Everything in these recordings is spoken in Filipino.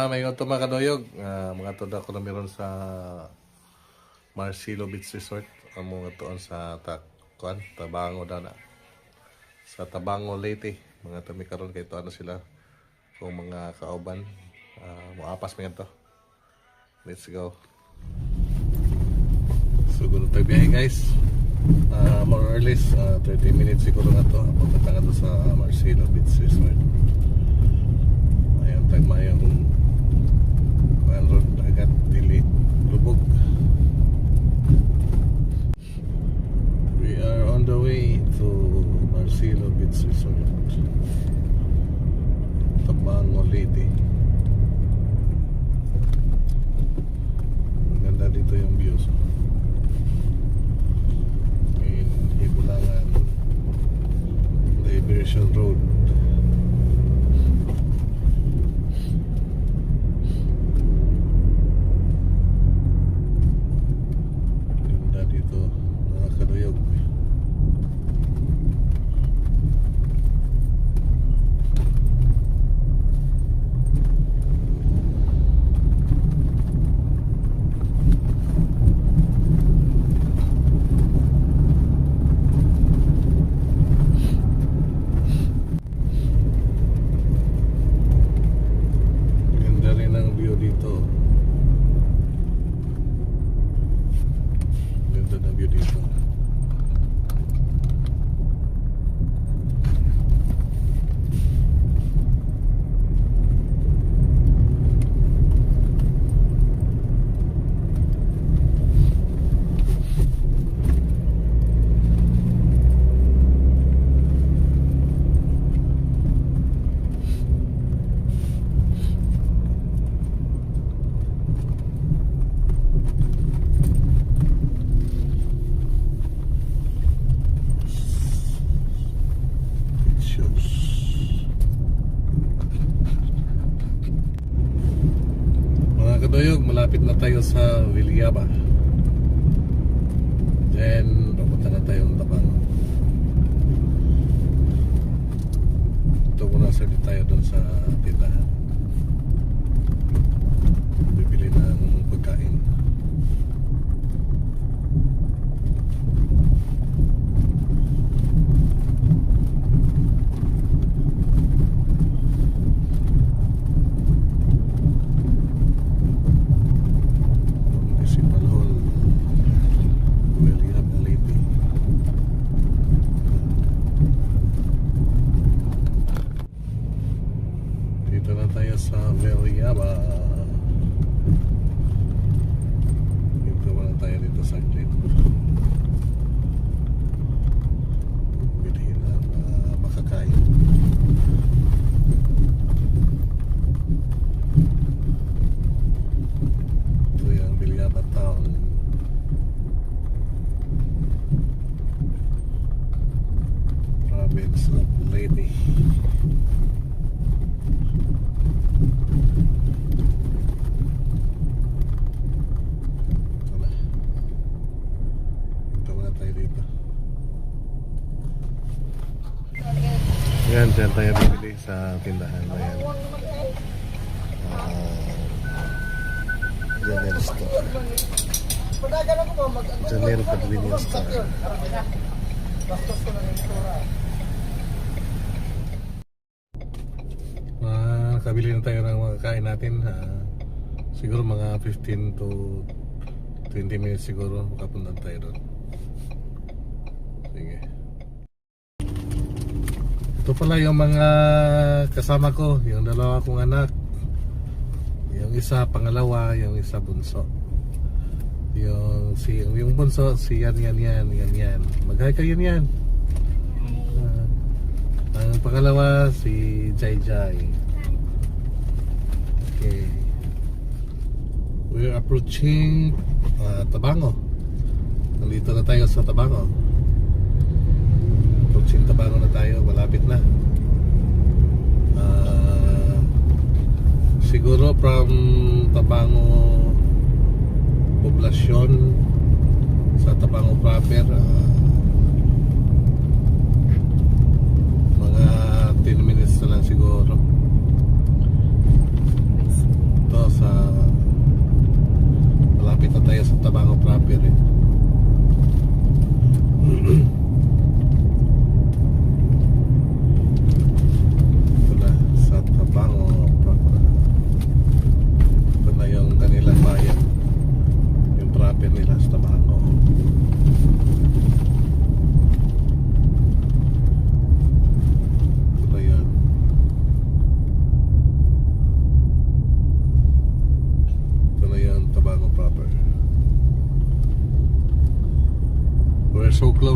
May nga ito mga kadoyog. Mga ito ako na meron sa Marcelo Beach Resort. Ang mga itoon sa Tabango daw na. Sa Tabango Leyte. Mga ito may karoon kayo ito ano sila. Kung mga kauban. Muapas mga ito. Let's go. So gano'n tayo biyahe guys. More or less 30 minutes siguro na ito. Pagkata nga ito sa Marcelo Beach Resort. Ayan tayo mayang road agad dili lubog. We are on the way to Marcelo Beach Resort, Tabango Leyte. Maganda dito yung views. May Hibulangan Diversion Road. Kaduyog, malapit na tayo sa Viliaba. Then papunta na tayo ng Tabango. Ito muna sa tayo doon sa tindahan. Bibili ng pagkain. Sa Viliaba. Dito muna tayo dito sa grid. Bilhin ng makakain. Ito yung Viliaba Town. Province of Leyte. Yan, dyan tayo bibili sa tindahan na yan. Janelle Store. Janelle Convenience Store. Nakabili na tayo ng mga kain natin. Siguro mga 15 to 20 minutes siguro makapunta tayo doon. Sige. Ito pala yung mga kasama ko, yung dalawa kong anak. Yung isa pangalawa, yung isa bunso. Yung bunso, si yan. Mag-hi kayo yan. Ang pangalawa, si Jai. Okay. We're approaching Tabango. Nandito na tayo sa Tabango. Tabango na tayo, malapit na. Siguro from Tabango Poblasyon sa Tabango proper, mga 10 minutes na lang siguro.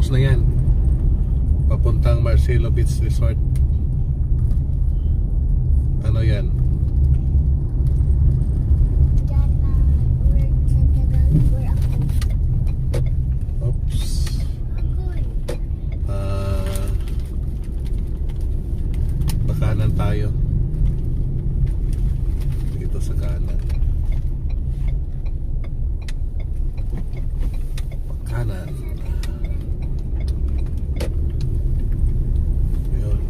close na yan. Papuntang Marcelo Beach Resort. Ano yan? Oops. Pakanan tayo. Dito sa kanan. Pakanan. Ayun.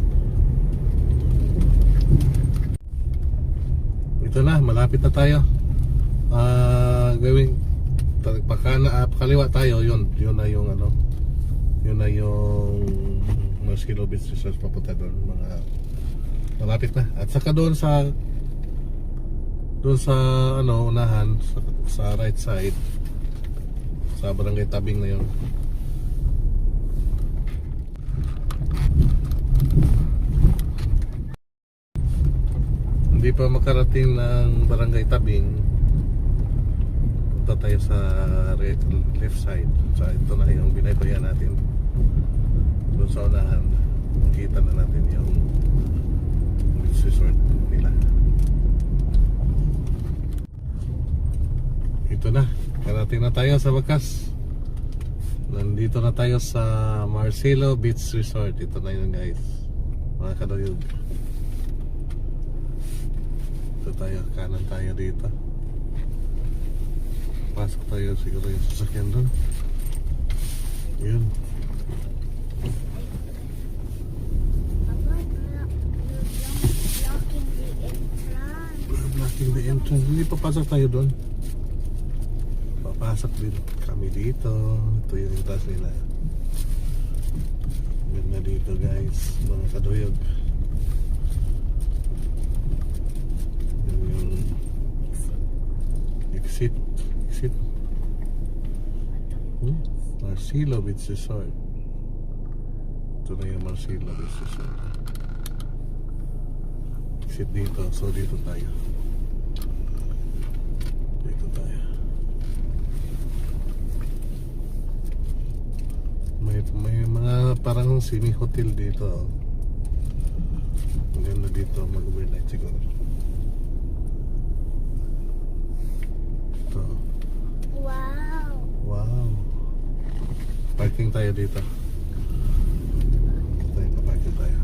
Ito na, malapit na tayo. Gawing pakaliwa tayo, yun na yung ano, yun na yung Marcelo Beach Resort, papunta doon, mga malapit na. At saka doon sa ano, unahan sa right side, sa barangay Tabing na yun. Hindi pa makarating ng barangay Tabing, punta tayo sa left side. So ito na yung binaybayan natin. Doon sa unahan, makita na natin yung beach resort nila. Ito na, karating na tayo sa wakas. Nandito na tayo sa Marcelo Beach Resort. Ito na yun, guys, mga kadayog. Ito tayo, kanan tayo dito. Pasok tayo, siguro yung sasakyan doon. Yun. Blocking the entrance. Hindi papasok tayo doon. Papasok din kami dito. Ito yung entrance nila. Ganda dito, guys, mga kaduyog. Yun yung exit. Marcelo Beach Resort. Ito na yung Marcelo Beach Resort. Exit dito. So dito tayo. May mga parang semi-hotel dito. Ang ganda dito, mag-overnight siguro. Ito. Wow. Parking tayo dito. Parking tayo.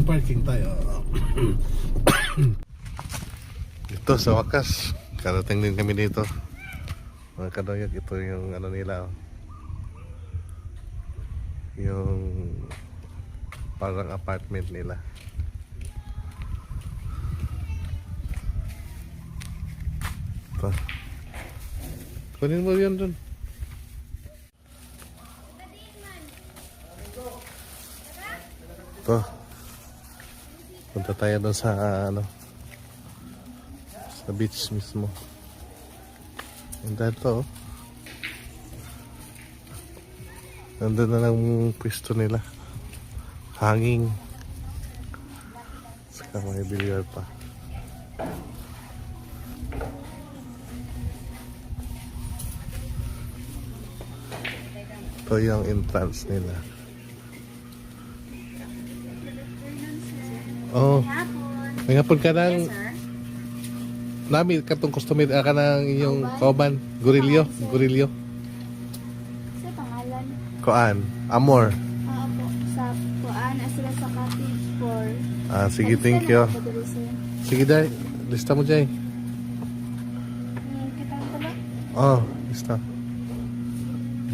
Parking tayo. Ito sa wakas, karating din kami dito. Mga kadoyag, ito yung ano nila, yung parang apartment nila. Ito. Kunin mo yun dun. Ito. Punta tayo doon sa ano, sa beach mismo. Ganda ito, oh. Nandun na lang pwesto nila. Hanging. Saka may bilyar pa. Ito yung entrance nila. Oh. May hapon ka ng nami katong customer ka ng inyong kauban, Gorilyo. Sa pangalan? Koan, Amor. Po. Sa Kuan, sila sa cottage for... Sige, thank you. Sige, Day. Lista mo, Jay. Kita ko ba? Oh, lista.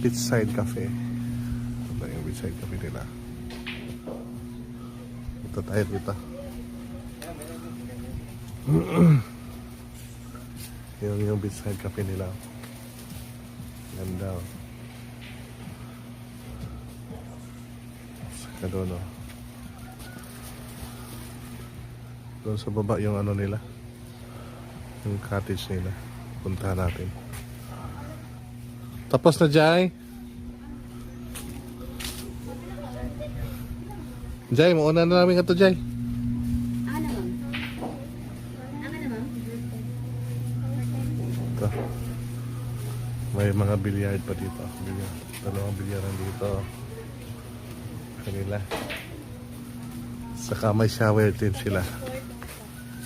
Beachside Cafe. Ito yung Beachside Cafe nila. Ito tayo dito. yung Beachside Cafe nila. Ganda. Saka doon, oh. Doon sa baba yung ano nila, yung cottage nila. Puntahan natin. Tapos na, Jai? Jai, mauna na namin ito, Jai. Ano, ma'am? Ano, ma'am? May mga billiard pa dito. Billiard. Dalawang bilyaran dito. Kanila. Saka may shower din sila.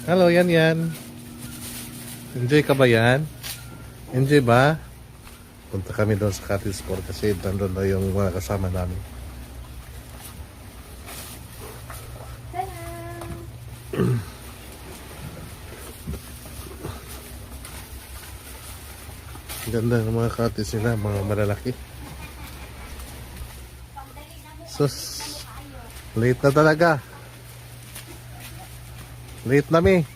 Hello, yan yan. Enjoy ka ba yan? Enjoy ba? Punta kami doon sa cottage sport kasi nandun na yung mga kasama namin. Ganda ng mga cottage nila, mga malalaki. Sus, late na talaga. Late na mi.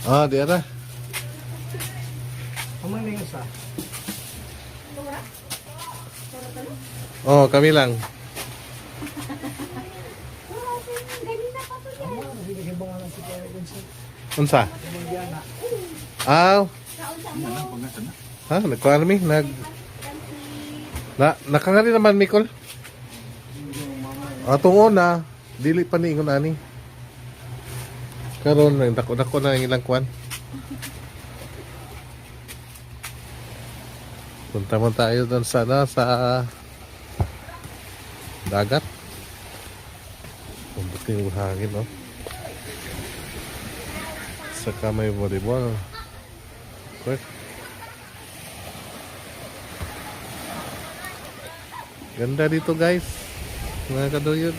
Ah, di na. Oh, kami lang. Unsa? Aw. Ha, nagkuha mi nakangari naman Mikol. Atong una, dili pa ni ingon ani. Karon dako-dako na ang ilang kuan. Punta mo tayo doon sana sa dagat. Pumbuting hangin, no? Saka may volleyball. Quick. Ganda dito, guys. Mga kaduyod.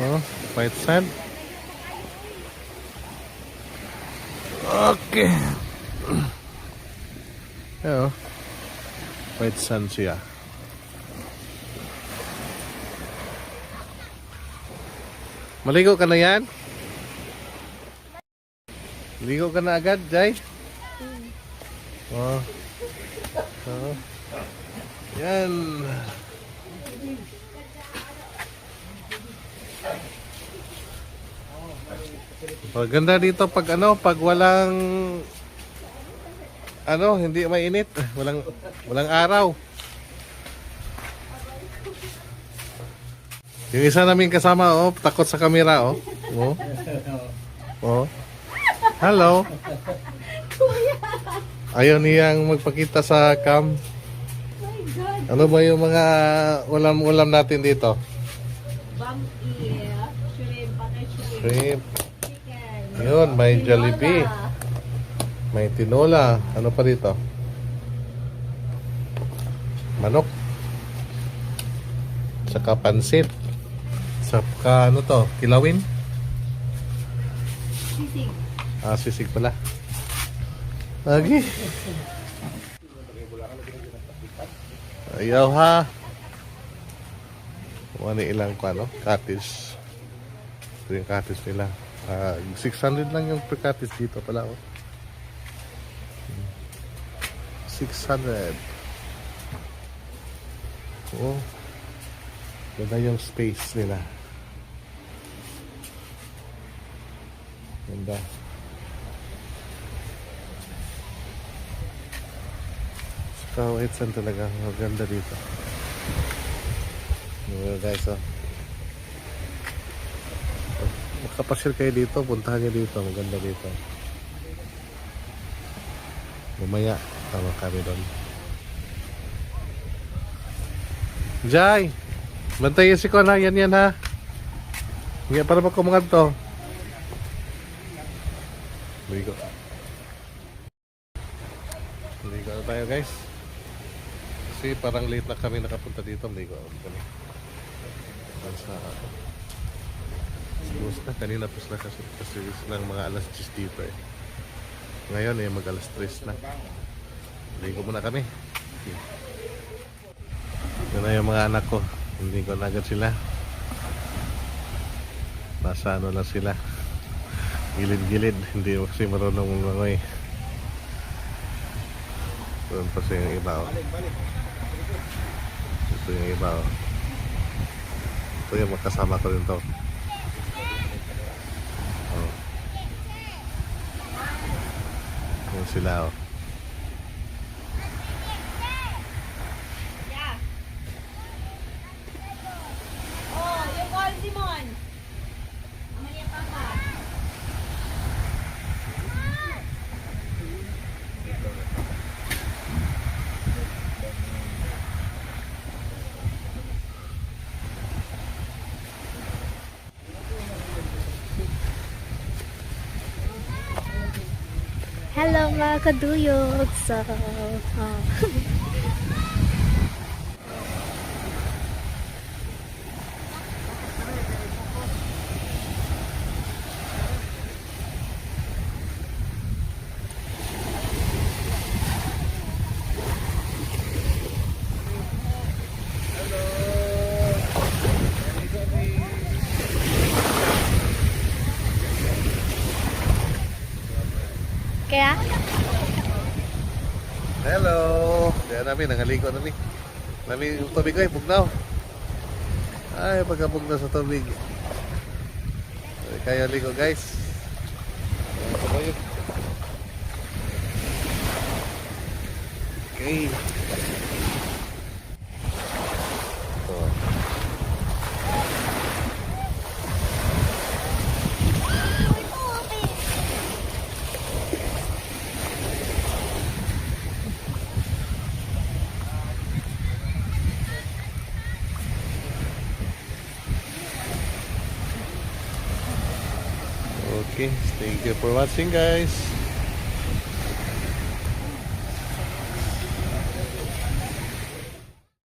Oh, white sand. Okay. Ayo. White sand siya. Maligo ka na yan? Ligo ka na agad, Jai? Oh. Oh. Yan. Maganda dito pag pag walang hindi mainit, walang araw. Yung isa namin kasama, takot sa camera, oh. Oh. Oh. Hello. Ayaw niyang magpakita sa cam. Ano ba yung mga ulam-ulam natin dito? Bang ear, shrimp, butter shrimp, Shrimp. chicken. Yun, may Jollibee. May tinola. Ano pa dito? Manok. Saka pansit. Saka kilawin? Sisig. Ah, sisig pala. Lagi. Ayaw ha. Wala ilang cottage. Ito yung cottage nila. 600 lang yung per cottage dito pala. 600. Oh. Ganda yung space nila. Ganda. Kahit saan talaga. Maganda dito. Guys, makapasyal kayo dito, puntahan nyo dito. Maganda dito. Mamaya, tama kami doon. Jai! Bantayin si Kon ha. Yan ha. Hindi para pa kumangat to. Ligo. Ligo na tayo, guys. Kasi parang late na kami nakapunta dito. Ligo kami. Sa siguro na kanina pa sila kasi silang mga alas 10 dito eh. Ngayon mag alas 3 na. Ligo muna kami. Yan na yung mga anak ko. Hindi ko na agad sila. Nasa lang sila. Gilid-gilid. Hindi kasi marunong mga Doon pa siya yung iba. Ito yung iba. Ito yung magkasama ko rin to. Oh. Yung sila Yeah. Oh, yung call Simon. Hello mga kaduyog. So, kaya, Hello! Kaya namin, nangaligo namin. Namin yung tubig ko ay bugnaw. Ay, pagkabugnaw sa tubig. Kaya ligo guys. Ayan po kayo. Okay. Ito. Okay, thank you for watching guys.